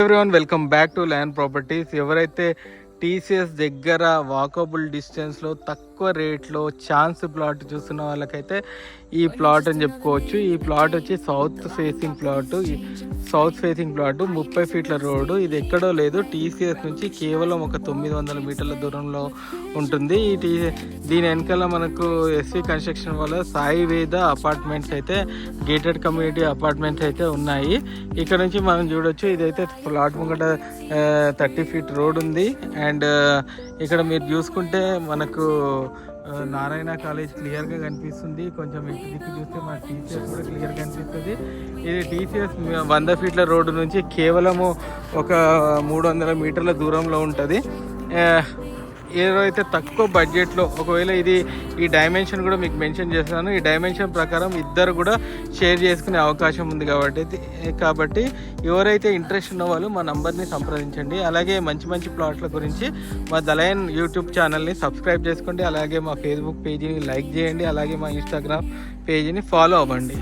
Everyone welcome back to land properties. ఎవరైతే TCS దగ్గర walkable డిస్టెన్స్లో తక్కువ రేట్లో ఛాన్స్ ప్లాట్ చూస్తున్న వాళ్ళకైతే ఈ ప్లాట్ అని చెప్పుకోవచ్చు. ఈ ప్లాట్ వచ్చి సౌత్ ఫేసింగ్ ప్లాట్ 30 ఫీట్ల రోడ్డు. ఇది ఎక్కడో లేదు, టీసీఎస్ నుంచి కేవలం ఒక 900 మీటర్ల దూరంలో ఉంటుంది. దీని వెనకాల మనకు ఎస్వి కన్స్ట్రక్షన్ వల్ల సాయి వేద అపార్ట్మెంట్స్ అయితే గేటెడ్ కమ్యూనిటీ అపార్ట్మెంట్స్ అయితే ఉన్నాయి. ఇక్కడ నుంచి మనం చూడొచ్చు. ఇదైతే ప్లాట్ ముంగట 30 ఫీట్ రోడ్ ఉంది. అండ్ ఇక్కడ మీరు చూసుకుంటే మనకు నారాయణ కాలేజ్ క్లియర్గా కనిపిస్తుంది. కొంచెం ఇటు దిక్కు చూస్తే మన టీసీఎస్ కూడా క్లియర్గా కనిపిస్తుంది. ఇది టీసీఎస్ 100 ఫీట్ల రోడ్డు నుంచి కేవలము ఒక 300 మీటర్ల దూరంలో ఉంటుంది. ఏదైతే తక్కువ బడ్జెట్లో, ఒకవేళ ఈ డైమెన్షన్ కూడా మీకు మెన్షన్ చేస్తున్నాను. ఈ డైమెన్షన్ ప్రకారం ఇద్దరు కూడా షేర్ చేసుకునే అవకాశం ఉంది కాబట్టి ఎవరైతే ఇంట్రెస్ట్ ఉన్న వాళ్ళు మా నంబర్ని సంప్రదించండి. అలాగే మంచి మంచి ప్లాట్ల గురించి మా దలయన్ యూట్యూబ్ ఛానల్ని సబ్స్క్రైబ్ చేసుకోండి. అలాగే మా ఫేస్బుక్ పేజీని లైక్ చేయండి. అలాగే మా ఇన్స్టాగ్రామ్ పేజీని ఫాలో అవ్వండి.